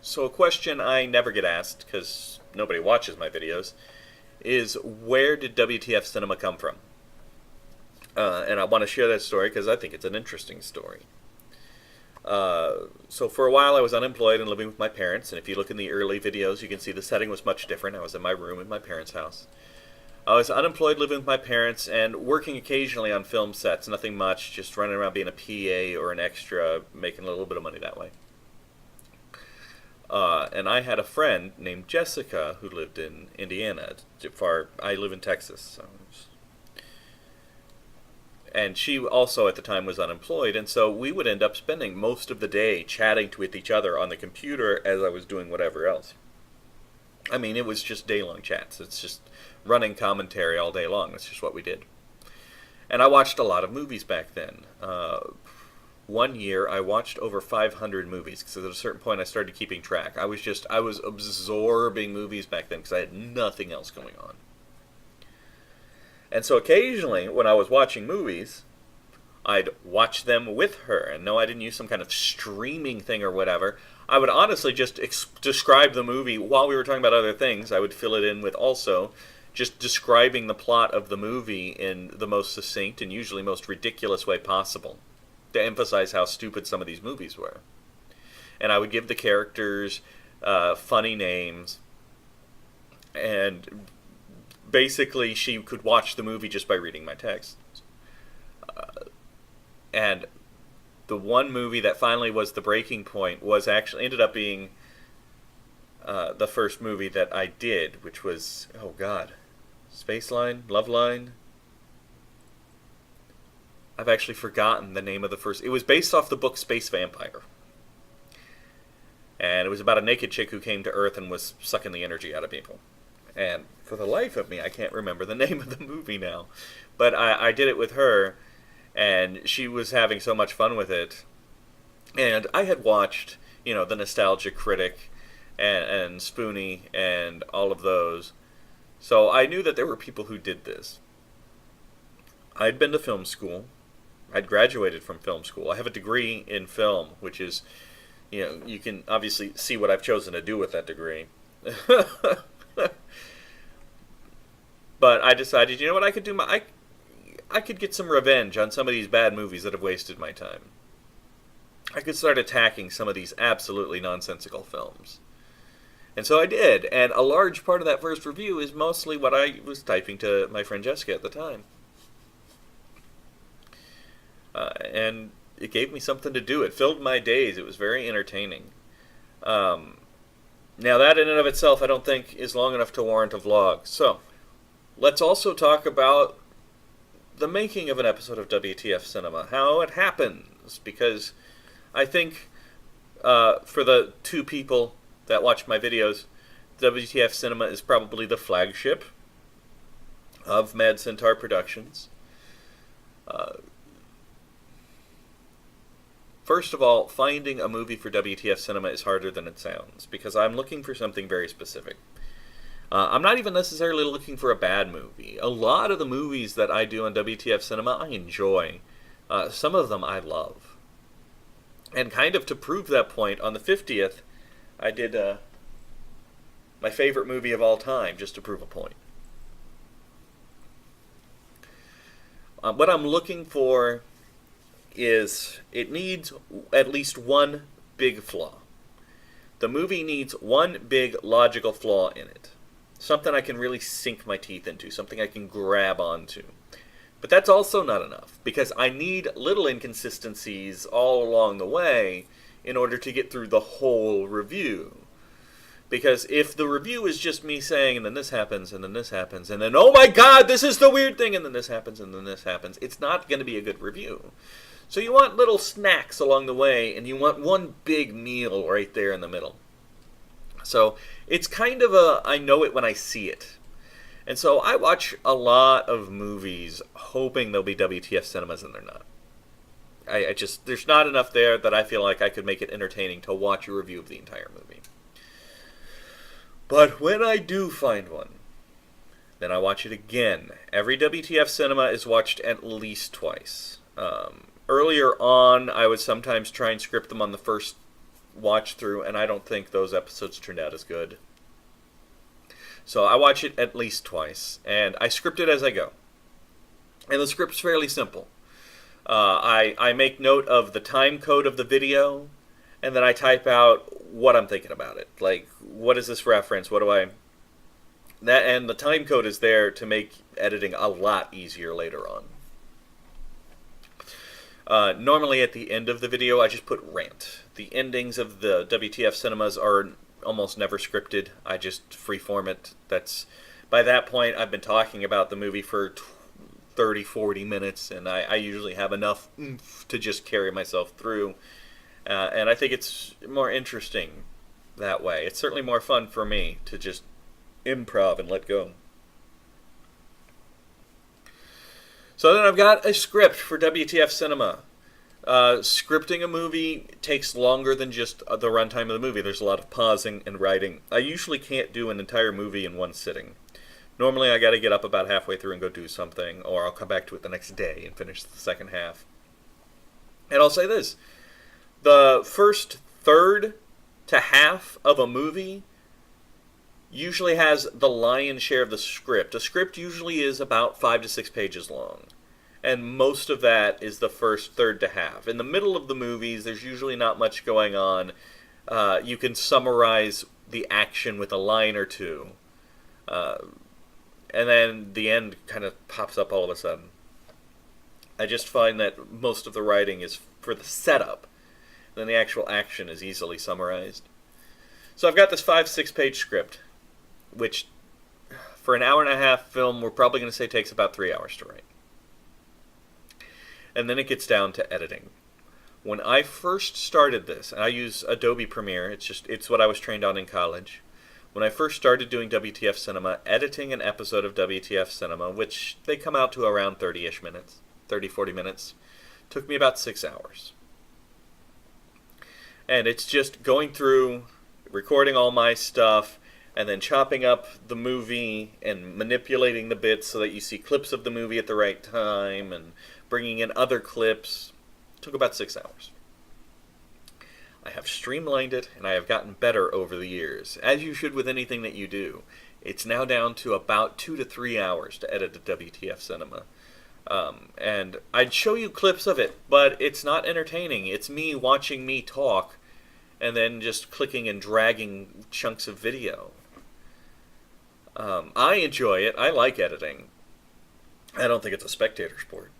So a question I never get asked, because nobody watches my videos, is where did WTF Cinema come from? And I want to share that story because I think it's an interesting story. So for a while I was unemployed and living with my parents, and if you look in the early videos you can see the setting was much different. I was in my room in my parents' house. I was unemployed living with my parents and working occasionally on film sets, nothing much, just running around being a PA or an extra, making a little bit of money that way. And I had a friend named Jessica who lived in Indiana. I live in Texas, and she also at the time was unemployed, and so we would end up spending most of the day chatting with each other on the computer as I was doing whatever else. I mean, it was just day-long chats. It's just running commentary all day long. That's just what we did. And I watched a lot of movies back then. One year I watched over 500 movies because at a certain point I started keeping track. I was absorbing movies back then because I had nothing else going on. And so occasionally when I was watching movies, I'd watch them with her. And no, I didn't use some kind of streaming thing or whatever. I would honestly just describe the movie while we were talking about other things. I would fill it in with also just describing the plot of the movie in the most succinct and usually most ridiculous way possible, to emphasize how stupid some of these movies were. And I would give the characters funny names, and basically she could watch the movie just by reading my text. And the one movie that finally was the breaking point was actually ended up being the first movie that I did, which was, oh god, Spaceline? Loveline? I've actually forgotten the name of the first. It was based off the book Space Vampire. And it was about a naked chick who came to Earth and was sucking the energy out of people. And for the life of me, I can't remember the name of the movie now. But I did it with her, and she was having so much fun with it. And I had watched, The Nostalgia Critic and Spoonie and all of those. So I knew that there were people who did this. I'd been to film school. I'd graduated from film school. I have a degree in film, which is, you can obviously see what I've chosen to do with that degree. But I decided, what I could do? I could get some revenge on some of these bad movies that have wasted my time. I could start attacking some of these absolutely nonsensical films. And so I did, and a large part of that first review is mostly what I was typing to my friend Jessica at the time. And it gave me something to do. It filled my days. It was very entertaining. Now that in and of itself I don't think is long enough to warrant a vlog. So, let's also talk about the making of an episode of WTF Cinema. How it happens. Because I think for the two people that watch my videos, WTF Cinema is probably the flagship of Mad Centaur Productions. First of all, finding a movie for WTF Cinema is harder than it sounds, because I'm looking for something very specific. I'm not even necessarily looking for a bad movie. A lot of the movies that I do on WTF Cinema, I enjoy. Some of them I love. And kind of to prove that point, on the 50th, I did my favorite movie of all time, just to prove a point. What I'm looking for is it needs at least one big flaw. The movie needs one big logical flaw in it. Something I can really sink my teeth into, something I can grab onto. But that's also not enough, because I need little inconsistencies all along the way in order to get through the whole review. Because if the review is just me saying, and then this happens, and then this happens, and then, oh my god, this is the weird thing, and then this happens, and then this happens, it's not going to be a good review. So you want little snacks along the way, and you want one big meal right there in the middle. So it's kind of a, I know it when I see it. And so I watch a lot of movies hoping there'll be WTF cinemas, and they're not. I just, there's not enough there that I feel like I could make it entertaining to watch a review of the entire movie. But when I do find one, then I watch it again. Every WTF cinema is watched at least twice. Earlier on, I would sometimes try and script them on the first watch through, and I don't think those episodes turned out as good. So I watch it at least twice, and I script it as I go. And the script's fairly simple. I make note of the time code of the video, and then I type out what I'm thinking about it. Like, what is this reference? What do I... That, and the time code is there to make editing a lot easier later on. Normally at the end of the video, I just put rant. The endings of the WTF Cinemas are almost never scripted. I just freeform it. By that point, I've been talking about the movie for 30, 40 minutes, and I usually have enough oomph to just carry myself through. And I think it's more interesting that way. It's certainly more fun for me to just improv and let go. So then I've got a script for WTF Cinema. Scripting a movie takes longer than just the runtime of the movie. There's a lot of pausing and writing. I usually can't do an entire movie in one sitting. Normally I got to get up about halfway through and go do something, or I'll come back to it the next day and finish the second half. And I'll say this. The first third to half of a movie usually has the lion's share of the script. A script usually is about 5 to 6 pages long, and most of that is the first third to half. In the middle of the movies, there's usually not much going on. You can summarize the action with a line or two, and then the end kind of pops up all of a sudden. I just find that most of the writing is for the setup, then the actual action is easily summarized. So I've got this 5-6 page script, which for an hour and a half film, we're probably going to say takes about 3 hours to write. And then it gets down to editing. When I first started this, and I use Adobe Premiere, it's what I was trained on in college. When I first started doing WTF Cinema, editing an episode of WTF Cinema, which they come out to around 30-ish minutes, 30, 40 minutes, took me about 6 hours. And it's just going through, recording all my stuff, and then chopping up the movie and manipulating the bits so that you see clips of the movie at the right time and bringing in other clips. It took about 6 hours. I have streamlined it, and I have gotten better over the years, as you should with anything that you do. It's now down to about 2 to 3 hours to edit a WTF Cinema. And I'd show you clips of it, but it's not entertaining. It's me watching me talk and then just clicking and dragging chunks of video. I enjoy it. I like editing. I don't think it's a spectator sport.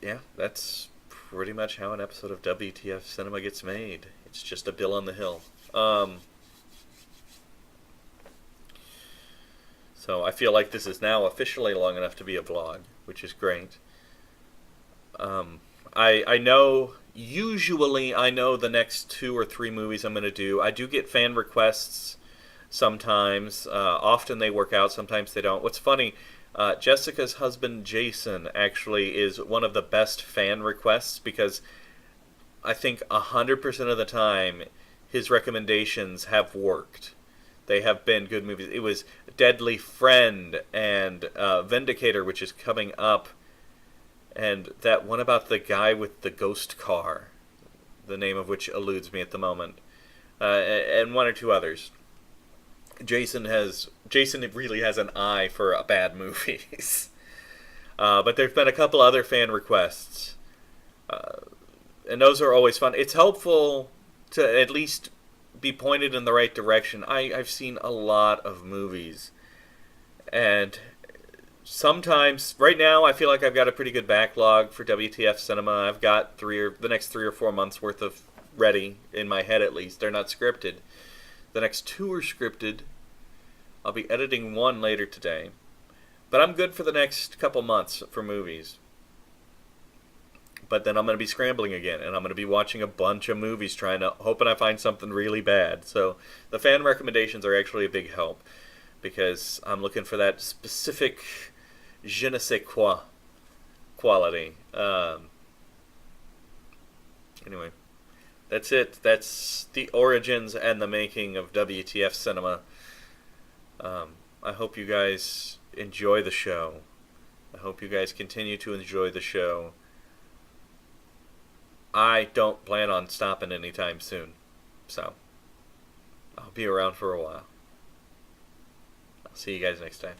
Yeah, that's pretty much how an episode of WTF Cinema gets made. It's just a bill on the hill. So I feel like this is now officially long enough to be a vlog, which is great. I know, usually I know the next 2 or 3 movies I'm going to do. I do get fan requests sometimes. Often they work out, sometimes they don't. What's funny, Jessica's husband Jason actually is one of the best fan requests, because I think 100% of the time his recommendations have worked. They have been good movies. It was Deadly Friend and Vindicator, which is coming up, and that one about the guy with the ghost car, the name of which eludes me at the moment, and 1 or 2 others. Jason really has an eye for bad movies. But there's been a couple other fan requests, and those are always fun. It's helpful to at least be pointed in the right direction. I've seen a lot of movies, and sometimes, right now, I feel like I've got a pretty good backlog for WTF Cinema. I've got the next 3 or 4 months worth of ready, in my head at least. They're not scripted. The next 2 are scripted. I'll be editing 1 later today. But I'm good for the next couple months for movies. But then I'm going to be scrambling again, and I'm going to be watching a bunch of movies, hoping I find something really bad. So the fan recommendations are actually a big help, because I'm looking for that specific je ne sais quoi quality. Anyway, that's it. That's the origins and the making of WTF Cinema. I hope you guys enjoy the show. I hope you guys continue to enjoy the show. I don't plan on stopping anytime soon. So, I'll be around for a while. I'll see you guys next time.